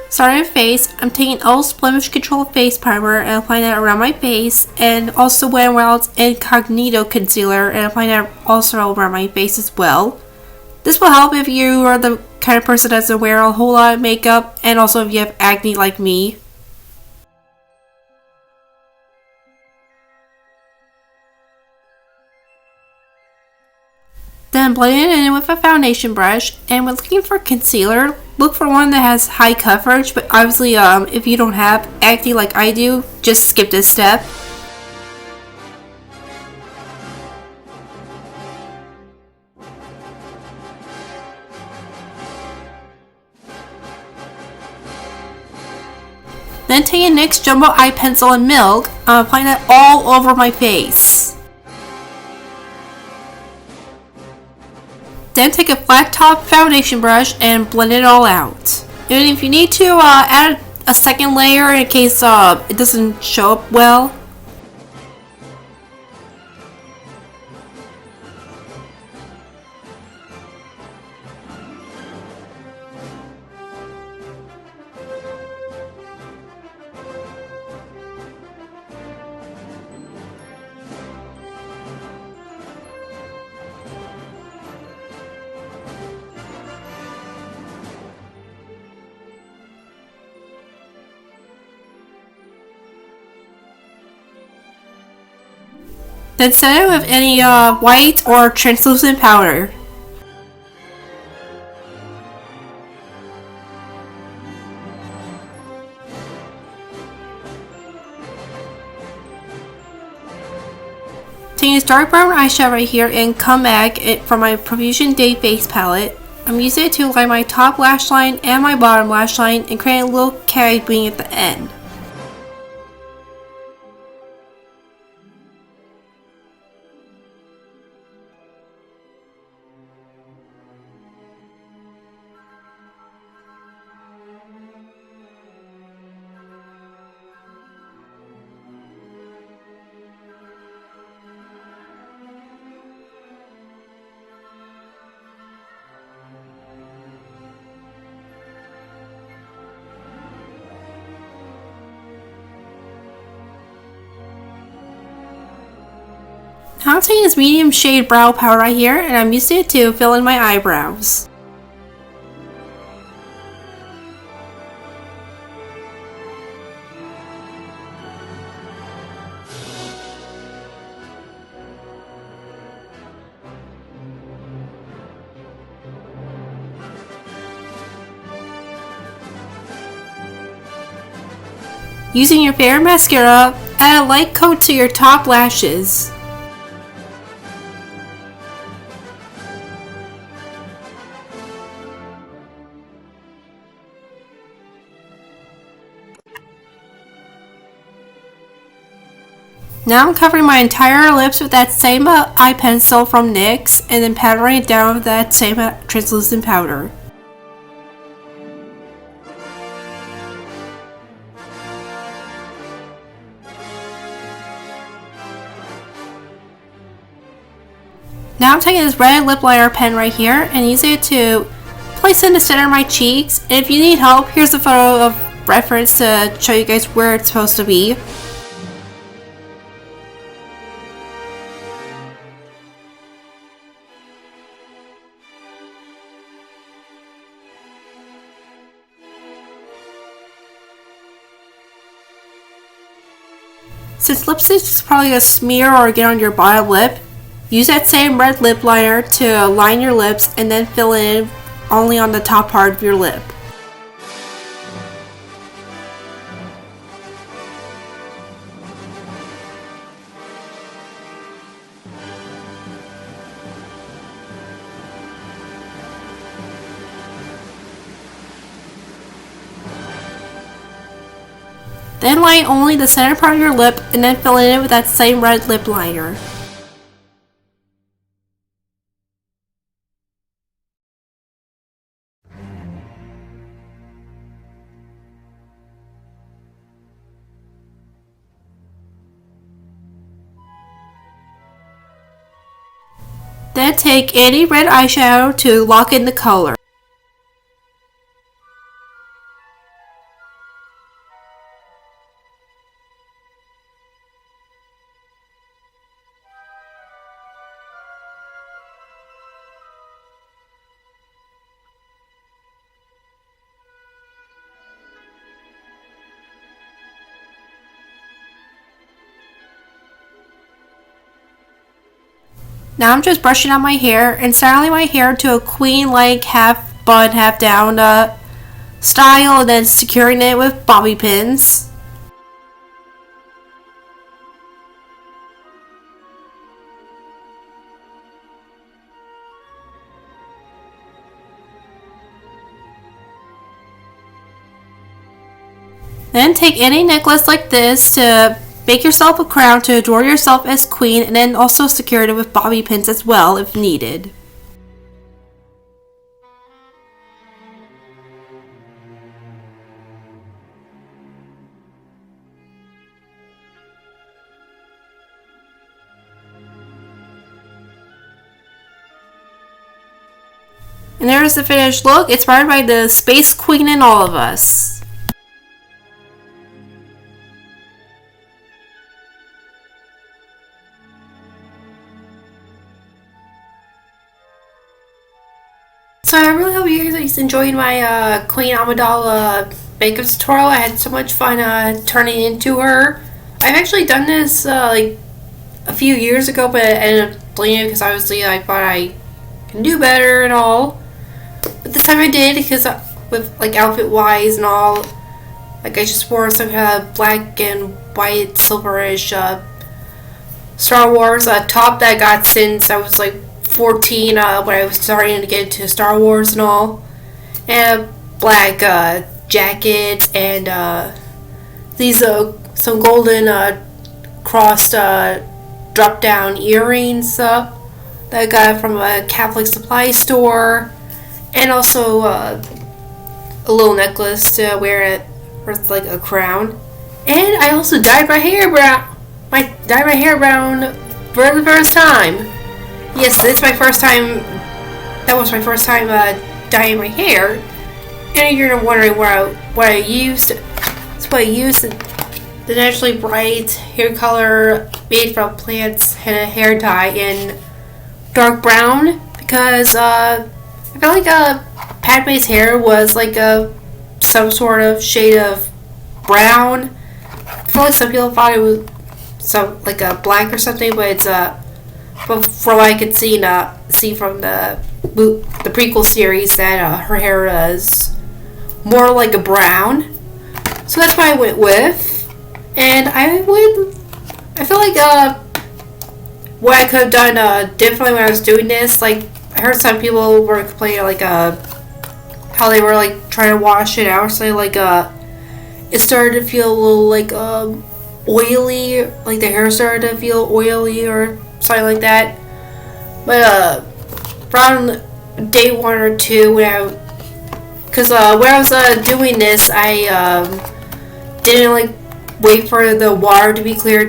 Starting with face, I'm taking Ul's Blemish Control Face Primer and applying that around my face, and also Wet n Wild's Incognito Concealer and applying that also around my face as well. This will help if you are the kind of person that doesn't wear a whole lot of makeup, and also if you have acne like me. Then blend it in with a foundation brush, and when looking for concealer, look for one that has high coverage, but obviously if you don't have acne like I do, just skip this step. Then take a NYX Jumbo Eye Pencil in Milk, applying that all over my face. Then take a flat top foundation brush and blend it all out. And if you need to add a second layer in case it doesn't show up well. Then set it with any white or translucent powder. Taking this dark brown eyeshadow right here and come back from my Profusion Day Face Palette. I'm using it to line my top lash line and my bottom lash line and create a little cat wing at the end. Now I'm taking this medium shade brow powder right here, and I'm using it to fill in my eyebrows. Using your favorite mascara, add a light coat to your top lashes. Now I'm covering my entire lips with that same eye pencil from NYX and then powdering it down with that same translucent powder. Now I'm taking this red lip liner pen right here and using it to place it in the center of my cheeks. And if you need help, here's a photo of reference to show you guys where it's supposed to be. Since lipstick is probably a smear or get on your bottom lip, use that same red lip liner to line your lips and then fill in only on the top part of your lip. Then line only the center part of your lip and then fill in it with that same red lip liner. Then take any red eyeshadow to lock in the color. Now I'm just brushing out my hair and styling my hair to a queen-like half bun, half down style, and then securing it with bobby pins. Then take any necklace like this to make yourself a crown to adorn yourself as queen, and then also secure it with bobby pins as well if needed. And there's the finished look, inspired by the Space Queen in all of us. So I really hope you guys enjoyed my Queen Amidala makeup tutorial. I had so much fun turning into her. I've actually done this like a few years ago, but I ended up deleting it because obviously I thought I can do better and all. But this time I did, because with like outfit wise and all, like I just wore some kind of black and white silverish Star Wars top that I got since I was like 14 when I was starting to get into Star Wars and all, and a black jacket and these some golden crossed drop down earrings that I got from a Catholic supply store, and also a little necklace to wear it with like a crown. And I also dyed my hair brown. Dyed my hair brown for the first time. Yes, this is my first time. That was my first time dyeing my hair. And you're wondering what I used. That's what I used. The naturally bright hair color made from plants and a hair dye in dark brown, because I felt like Padme's hair was like some sort of shade of brown. I feel like some people thought it was some like a black or something, but it's but from what I could see from the prequel series, that her hair is more like a brown. So that's what I went with. And I feel like what I could have done differently when I was doing this. Like, I heard some people were complaining like how they were like trying to wash it out. So like it started to feel a little like oily, like the hair started to feel oily or something like that. But around day 1 or 2, when I was doing this, I didn't like wait for the water to be clear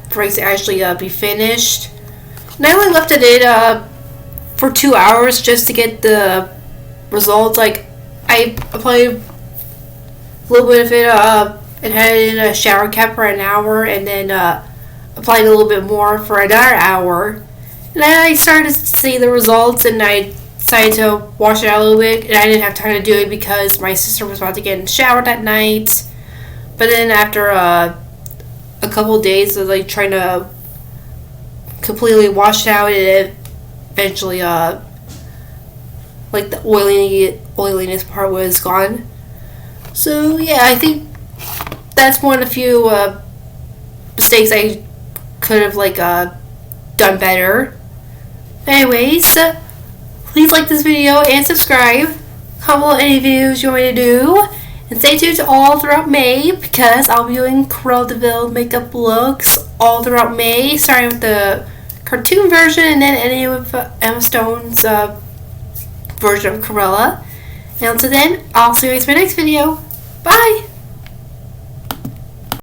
for it to actually be finished. And I only left it in for 2 hours just to get the results. Like, I applied a little bit of it and had it in a shower cap for an hour, and then applied a little bit more for another hour. And then I started to see the results, and I decided to wash it out a little bit, and I didn't have time to do it because my sister was about to get in the shower that night. But then after a couple of days of like trying to completely wash it out, it eventually like the oiliness part was gone. So yeah, I think that's one of the few mistakes I could have like done better. Anyways, please like this video and subscribe. Comment any videos you want me to do. And stay tuned to all throughout May, because I'll be doing Cruella de Vil makeup looks all throughout May, starting with the cartoon version and then ending with Emma Stone's version of Cruella. And until then, I'll see you guys in my next video. Bye!